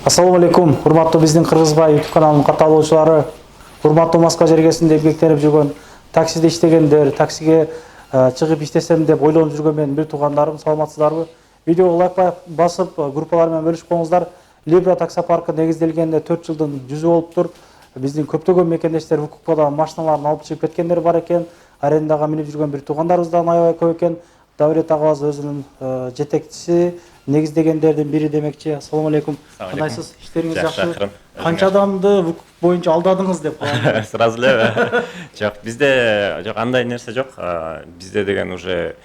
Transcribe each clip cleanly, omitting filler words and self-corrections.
Ассаламу алейкум, урматтуу биздин Кыргызбай YouTube каналынын катталуучулары, урматтуу Москва жергесинде эмгектенип жүргөн, таксиде иштегендер, таксиге чыгып иштесем деп ойлонуп жүргөн менин бир туугандарым, саламатсыздарбы? Видеого лайк басып, группалар менен бөлүшүп коюңуздар. Libra таксопаркы негизделгенде 4 жылдын жүзү болуптур. Биздин көптөгөн мекендештер УКПдан машиналарын алып чыгып кеткендер бар экен. Арендага минип жүргөн бир туугандарыбыздан аябай көп экен. Давлет агабыз өзүнүн жетекчиси, негиздегендердин бири демекчи. Ассаламу алейкум. Кандайсыз? Иштериңиз жакшы? Канча адамды УКП боюнча алдадыңыз деп коем. Сразу эле. Жок, бизде жок андай нерсе жок. Бизде деген уже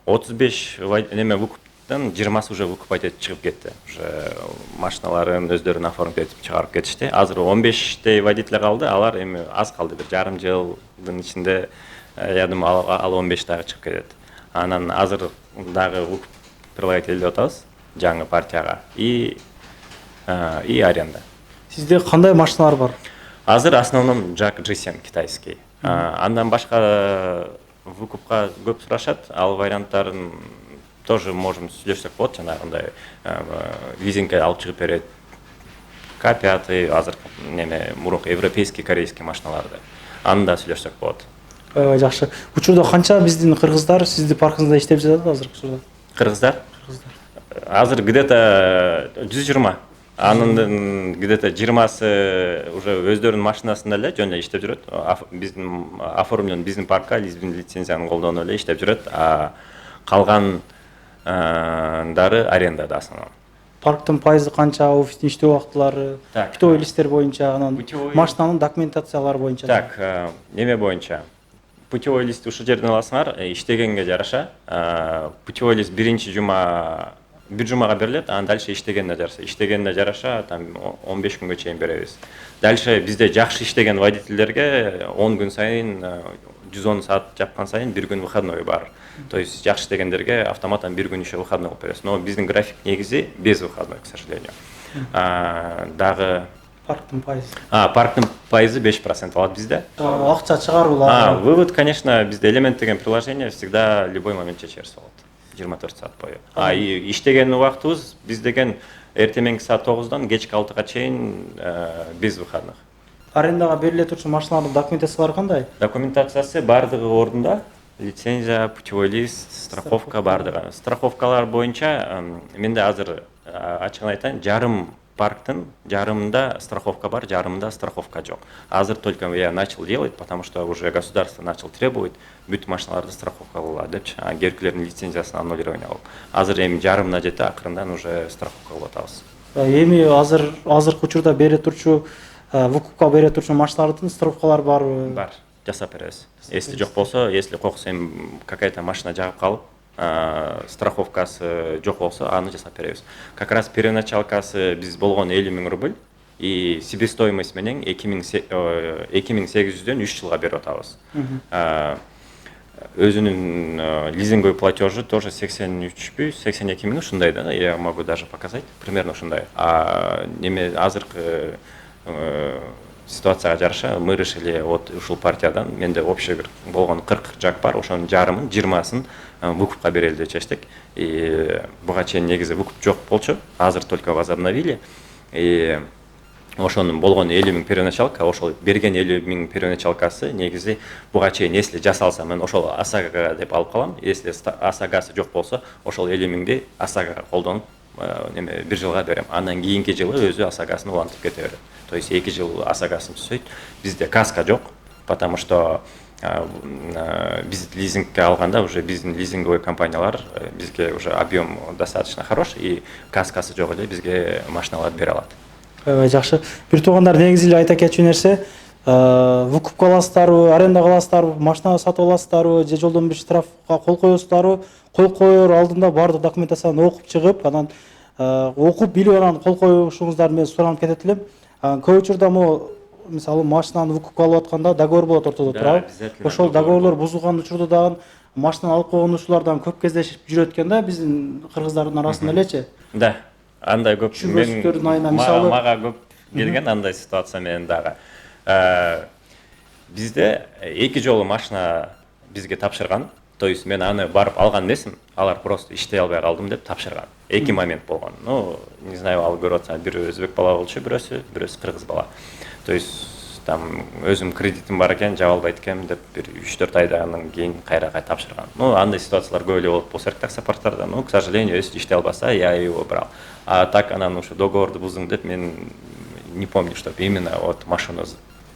35 неме УКПтан 20 уже УКП айтып чыгып кетти. Уже машиналарын өздөрүн оформить этип чыгарып кетишти. Азыр 15 водитель калды. Алар эми аз калды, бир жарым жылдын ичинде я думаю ал 15 дагы чыгып кетет. Анан азыр дагы УКП предлагать этип атабыз жаңы партияга и аренда. Сизде кандай машиналар бар? Азыр основном Jack G7 китайский. Андан башка УКПка көп сурашат. Ал варианттарын тоже можем сүйлөшсөк болот, жанагындай лизингке алып чыгып берет. К5 азыр неме мурунку европейский, корейский машиналарды. Аны да сүйлөшсөк болот. Жакшы. Учурда канча биздин кыргыздар сиздин паркыңызда иштеп жатат азыркы учурда? Кыргыздар? Азыр где-то 120. Анын где-то 20сы уже өздөрүнүн машинасында эле жөн эле иштеп жүрөт. Биздин оформлен биздин паркка биздин лицензияны колдонуп эле иштеп жүрөт. Калган дары арендада основном. Парктын пайызы канча, офистин иштөө убактылары, путевой листтер боюнча, анан машинанын документациялары боюнча. Так, неме боюнча. Путевой лист ушул жерден аласыңар, иштегенге жараша. Путевой лист биринчи жума бир жумага берилет, анан дальше иштегенде жараша. Иштегенде жараша там 15 күнгө чейин беребиз. Дальше бизде жакшы иштеген водительдерге 10 күн сайын 110 саат жапкан сайын бир күн выходной бар. То есть жакшы иштегендерге автоматтан бир күн иши выходной болуп беребиз. Но биздин график негизи без выходной, к сожалению. Дагы парктын пайызы. Парктын пайызы 5% алат бизде. Акча чыгаруулар. Вывод, конечно, бизде элемент деген приложение всегда любой момент чечерсе болот. 24 саат бою. И иштеген убактыбыз биз деген эртең саат 9-дан кечки 6-га чейин без выходных. Арендага бериле турчу машиналардын документациялары кандай? Документациясы бардыгы ордунда. Лицензия, путевой лист, страховка бардыгы. Страховкалар боюнча менде азыр ачыгын айтайын, жарым парктын жарымында страховка бар, жарымында страховка жок. Азыр только я начал делать, потому что уже государство начал требовать бүт машиналарды страховкалоо депчи, керкилердин лицензиясын аннулирование кылып. Азыр эми жарымына жетти, акырындан уже страховка кылып атабыз. Эми азыркы учурда бере турчу УКПка бере турчу машиналардын страховкалары барбы? Бар, жасап беребиз. Если жок болсо, если кокус какая-то машина жагып калып, страховкасы жок болсо, аны жасап беребиз. Как раз первоначалкасы биз болгон 50 000 рубль и себестоимость менен 2800дөн 3 жылга берип атабыз. Өзүнүн лизинговый платежы тоже 83 82 000 ушундай да, я могу даже показать, примерно ушундай. Неме азыркы ситуацияга жараша мы решили вот ушул партиядан менде общий бир болгон 40 жак бар, ошонун жарымын 20сын УКПка берели деп чечтик. И буга чейин негизи УКП жок болчу, азыр только возобновили. И ошонун болгон 50 000 первоначалка, ошол берген 50 000 первоначалкасы негизи буга чейин если жасалса мен ошол ОСАГОга деп алып калам. Если ОСАГОсы жок болсо, ошол 50 000ди ОСАГОга колдонуп неме бир жылга берем. Андан кийинки жылы өзү ОСАГОсын улантып кете берет. То есть 2 жыл ОСАГОсын түзөйт. Бизде каска жок, потому что биз лизингке алганда уже биздин лизинговый компаниялар бизге уже объем достаточно хороший и каскасы жок эле бизге машиналарды бере алат. Жакшы. Бир туугандар негизи эле айта кетчү нерсе, УКПка аласыздарбы, аренда кыласыздарбы, машина сатып аласыздарбы, же жолдон бир штрафка кол коесуздарбы? Кол коер алдында бардык документацияны окуп чыгып, анан окуп билип анан кол коюшуңуздарды мен суранып кетет элем. Көп учурда мисалы машинаны УКПка алып атканда договор болот ортодо, туурабы? Ошол договорлор бузулган учурда дагы машина алып койгон учурлардан көп кездешип жүрөт экен да биздин кыргыздардын арасында элечи. Да, андай көп чүрбөстөрдүн айына мисалы мага көп келген андай ситуация менен дагы. Бизде 2 жолу машина бизге тапшырган. То есть мен аны барып алган эмесмин, алар просто иштей албай калдым деп тапшырган. эки момент болгон. Ну, не знаю, ал көрүп атсаң, бири өзбек бала болчу, бирөөсү кыргыз бала. То есть там өзүм кредитим бар экен, жаба албайт экенмин деп бир 3-4 айдан кийин кайра тапшырган. Ну, андай ситуациялар көп эле болуп болсо керек таксопарктарда. Ну, к сожалению, если иштей албаса, я его брал. А так анан ушу договорду буздуң деп мен не помню, чтобы именно вот машину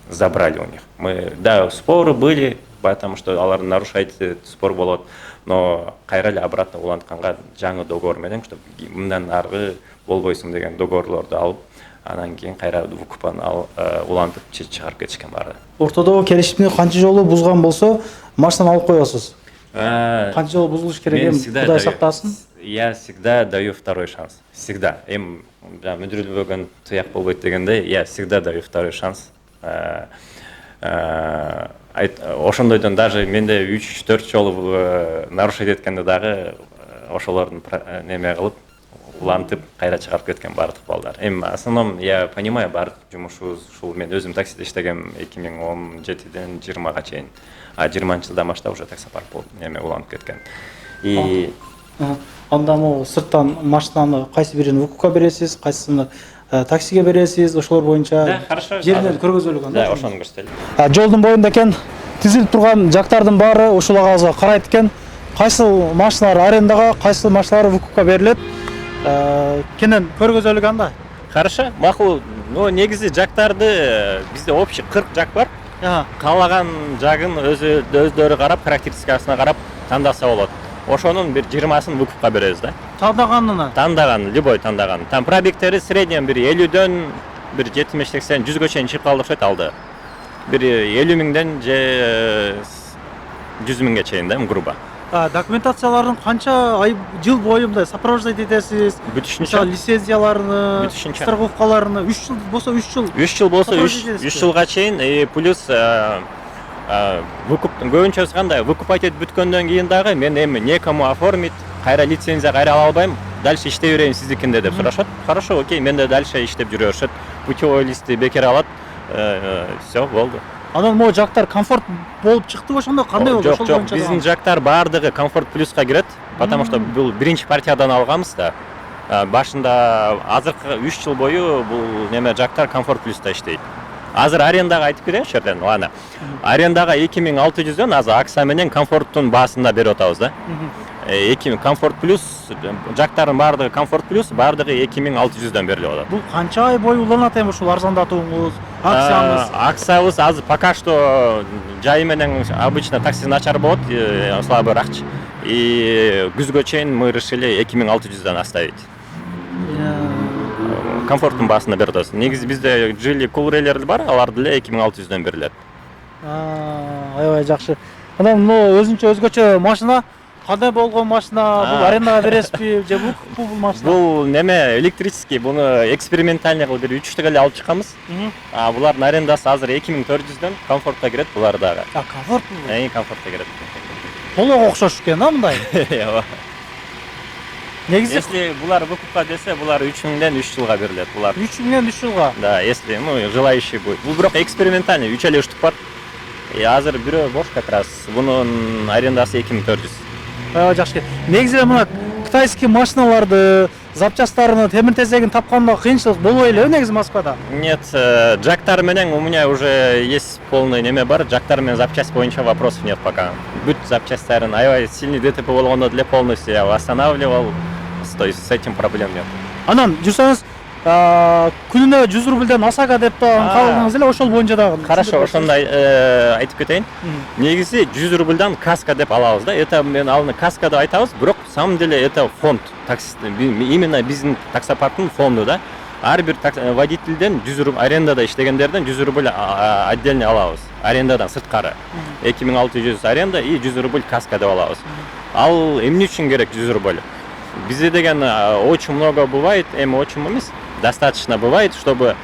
забрали у них. Мы, да, споры были, потому что алар нарушать спор болот, но кайра эле обратно улантканга жаңы договор менен, чтобы мындан аркы болбойсуң деген договорлорду алып, анан кийин кайра выкупан улантып чыгарып кетишкен баары. Ортодогу келишимди канча жолу бузган болсо, машинаны алып коесуз. Канча жолу бузулуш керек эми, Кудай сактасын. Я всегда даю второй шанс. Всегда. Эми мүдүрүлбөгөн туяк болбойт дегендей, я всегда даю второй шанс. Ошондойдон даже менде 3-4 жолу нарушать эткенде дагы ошолордун неме кылып улантып кайра чыгарып кеткен баардык балдар. Эми в основном я понимаю баардык жумушубуз ушул, мен өзүм таксиде иштегем 2017ден 20га чейин. А 20-жылдан баштап уже таксопарк болуп неме уланып кеткен. И анда могу сырттан машинаны кайсы бирин выкупка бересиз, кайсысын таксиге бересиз, ошолор боюнча. Да, хорошо. Жеринен көргөзөлгөн. Да, ошону көрсөтөлү. Жолдун боюнда экен тизилип турган жактардын баары ушул кагазга карайт экен. Кайсыл машиналар арендага, кайсыл машиналар выкупка берилет. Кенен көргөзөлгөн да. Хорошо, макул. Ну, негизи жактарды бизде общий 40 жак бар. Каалаган жагын өздөрү карап, характеристикасына карап тандаса болот. Ошонун бир 20сын выкупка беребиз да. Тандаган, любой тандаган. Там пробегтери среднем бир 50дөн бир 70-80 100гө чейин чыгып калды окшойт алды. Бир 50 миңден же 100 миңге чейин да, грубо. Документациялардын канча жыл бою мындай сопровождать этесиз? Бүтүшүнчө лицензияларыны, страховкаларыны 3 жыл болсо 3 жыл. 3 жыл болсо 3 жылга чейин плюс выкуп көбүнчөсү кандай выкупать этип бүткөндөн кийин дагы мен эми некому оформить, кайра лицензия кайра ала албайм, дальше иштей берейин сиздикинде деп сурашат. Хорошо, окей, менде дальше иштеп жүрө беришет. Путевой листти бекер алат. Все, болду. Анан могу жактар комфорт болуп чыктыбы ошондо, кандай болду? Жок, жок, биздин жактар баардыгы комфорт плюска кирет, потому что бул биринчи партиядан алганбыз да. Башында азыркы 3 жыл бою бул неме жактар комфорт плюста иштейт. Азыр арендага айтып берейинчи жерден, ладно. Арендага 2600дөн азыр акция менен комфорттун баасында берип атабыз да. 2000 комфорт плюс жактардын баардыгы комфорт плюс баардыгы 2600дөн берилип атат. Бул канча ай бою уланат эми ушул арзандатууңуз, акциябыз? Акциябыз азыр пока что жайы менен обычно такси начар болот, слабыракчы. И күзгө чейин мы решили 2600дөн оставить. Комфорттун баасында берип атабыз. Негизи бизде жили кулрейлер бар, алар деле 2600дөн берилет. Аябай жакшы. Анан өзүнчө өзгөчө машина, кандай болгон машина? Бул арендага бересизби же бул машина? Бул неме электрический, буну экспериментальный кылып бир 3 эле алып чыкканбыз. Булардын арендасы азыр 2400дөн комфортко кирет булар дагы. Комфорт бул? Комфортко кирет. Толук окшош экен да мындай? Негизи если булар выкупка десе, булар 3000ден 3 жылга берилет. Булар 3000ден 3 жылга. Да, если, желающий будет. Бул бирок экспериментальный, 3 эле штук бар. И азыр бирөө бош как раз. Бунун арендасы 2400. Жакшы. Негизи мына китайский машиналарды, запчастарын, темир тезегин тапканда кыйынчылык болбой элеби негизи Москвада? Нет, жактар менен у меня уже есть полный неме бар. Жактар менен запчасть боюнча вопросов нет пока. Бүт запчастьтарын аябай сильный ДТП болгондо деле полностью я восстанавливал. То есть с этим проблем нет. Анан жүрсөңүз күнүнө 100 рубльден асага деп калдыңыз эле, ошол боюнча дагы. Хорошо, ошондой айтып кетейин. Негизи 100 рубльдан каска деп алабыз да. Это мен алны каска деп айтабыз, бирок на самом деле это фонд. Именно биздин таксопарктын фонду да. Ар бир водительден 100 рубль, арендада иштегендерден 100 рубль отдельно алабыз. Арендадан сырткары. 2600 аренда и 100 рубль каска деп алабыз. Ал эмне үчүн керек 100 рубль? Bizde деген очень много бывает, очень эмес, достаточно бывает, чтобы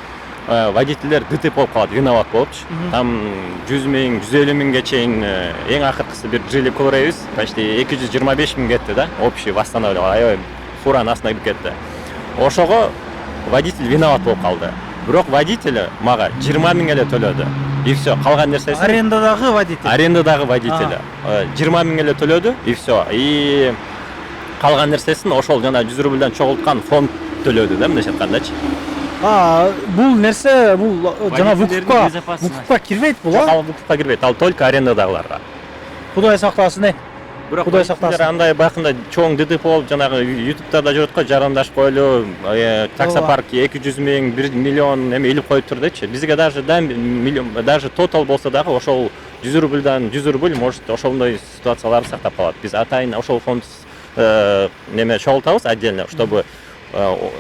водительдер ДТП болуп калат, виноват болупчу. Там 100 миң, 150 миңге чейин эң акыркысы бир жили курейбиз, почти 225 миң кетти да, общий восстанавливал, аябай фуран астына кирип кетти. Ошого водитель виноват болуп калды. Бирок водитель мага 20 миң эле төлөдү. И все, калган нерсеси. Арендадагы водитель. Арендадагы водитель 20 миң эле төлөдү, и все. И калган нерсесин ошол жана 100 рубльдан чогулткан фонд төлөдү да, мындайча айткандачы. Бул нерсе бул жана Водительдердин вукупка кирбейт бул, а? Ал вукупка кирбейт, ал только арендадагыларга. Кудай сактасын. Бирок Кудай сактасын. андай байкында чоң ДТП болуп, жанагы ютубтарда жүрөт го, жарандашып койлу, таксопарк 200 миң, 1 миллион эме илип коюп турдучу. Бизге даже миллион, даже тотал болсо дагы ошол 100 рубльдан 100 рубль может ошондой ситуацияларды сактап калат. Биз атайын ошол фонд неме чогултабыз отдельно, чтобы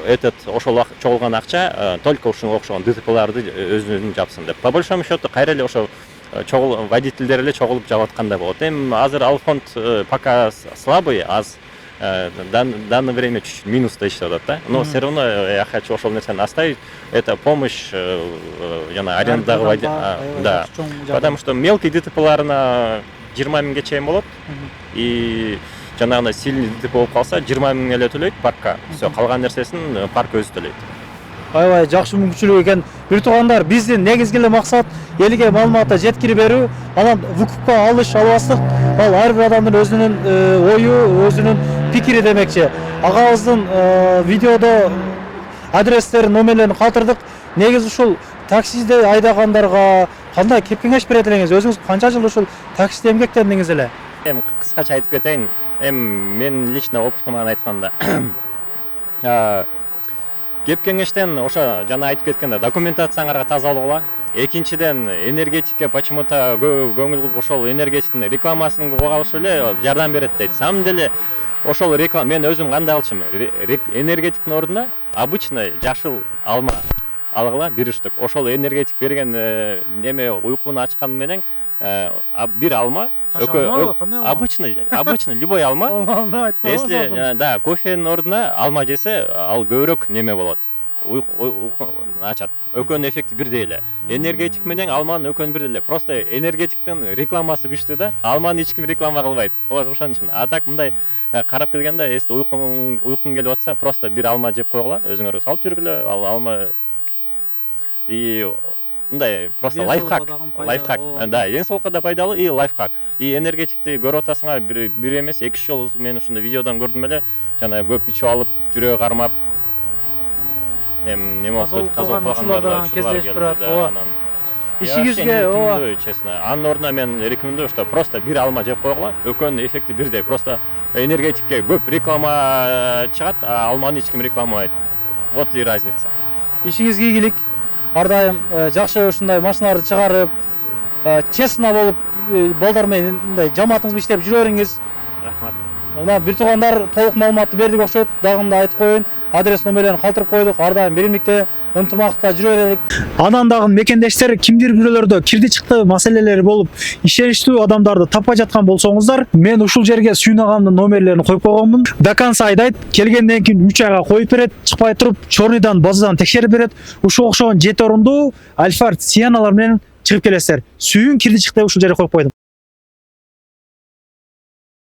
этот ошол чогулган акча только ушунга окшогон ДТПларды өзүнүн жапсын деп. По большому счету кайра эле ошо водительдер эле чогулуп жабаткандай болот. Эми азыр ал фонд пока слабый, аз данное время чуть-чуть минуста иштеп атат да. Но все равно я хочу ошол нерсени оставить. Это помощь жана арендадагы водитель. Да. Потому что мелкий ДТПларына 20 миңге чейин болот. И жанагындай сильный ДТП болуп калса 20 миң эле төлөйт паркка. Все, калган нерсесин парк өзү төлөйт. Аябай жакшы мүмкүнчүлүк экен. Бир туугандар, биздин негизги эле максат элге маалыматты жеткирип берүү, анан вукупка алыш албастык, ал ар бир адамдын өзүнүн ою, өзүнүн пикири демекчи. Агабыздын видеодо адрестерин, номерлерин калтырдык. Негизи ушул таксиде айдагандарга кандай кеңеш берет элеңиз? Өзүңүз канча жыл ушул таксиде эмгектендиңиз эле? Эми кыскача айтып кетейин. Эми мен лично опытыман айтканда кеп кеңештен ошо жана айтып кеткенде документацияңарга таза болгула. Экинчиден энергетикке почему-то көңүл ошол энергетиктин рекламасын уга алыш эле жардам берет дейт. Самом деле ошол реклама мен өзүм кандай алчумун? Энергетиктин ордуна обычный жашыл алма алгыла 1 штук. Ошол энергетик берген неме уйкуну ачкан менен бир алма обычный любой алма. Если да, кофенин ордуна алма жесе, ал көбүрөөк неме болот. Уйкуну ачат. Экөөнүн эффекти бирдей эле. Энергетик менен алманын экөөнү бирдей эле. Просто энергетиктин рекламасы күчтүү да, алманы эч ким реклама кылбайт. Ошон үчүн. А так мындай карап келгенде, если уйкуң келип атса, просто бир алма жеп койгула, өзүңөр салып жүргүлө, ал алма. И мындай просто лайфхак, да, эң соолукка да пайдалуу и лайфхак. И энергетикти көрүп атасыңар, бир эмес 2 жолу мен ушундай видеодон көрдүм эле, жана көп ичип алып, жүрөгү кармап, неме болуп казалып калгандар кездешип турат. Ишиңизге честно. Анын ордуна мен рекомендую, что просто бир алма жеп койгула, экөөнүн эффекти бирдей. Просто энергетикке көп реклама чыгат, а алманы эч ким рекламабайт. Вот и разница. Ишиңизге ийгилик. Ар дайым жакшы ушундай машиналарды чыгарып, честно болуп, балдар менен мындай жамаатыңыз иштеп жүрө бериңиз. Рахмат. Мына бир туугандар толук маалыматты бердик окшойт. Дагында айтып коеюн. Адрес номерлерин калтырып койдук. Ар дайым биримдикте ынтымакта жүрө берелик. Анан дагы мекендештер кимдир бирөөлөрдө кирди чыкты маселелери болуп, ишеничтүү адамдарды таппай жаткан болсоңуздар, мен ушул жерге Сүйүн агамдын номерлерин коюп койгонмун. До конца айдайт. Келгенден кийин 3 айга коюп берет, чыкпай туруп, чорныйдан, базадан текшерип берет. Ушул окшогон 7 орундуу Альфард Сианалар менен чыгып келесиздер. Сүйүн кирди чыкты ушул жерге коюп койдум.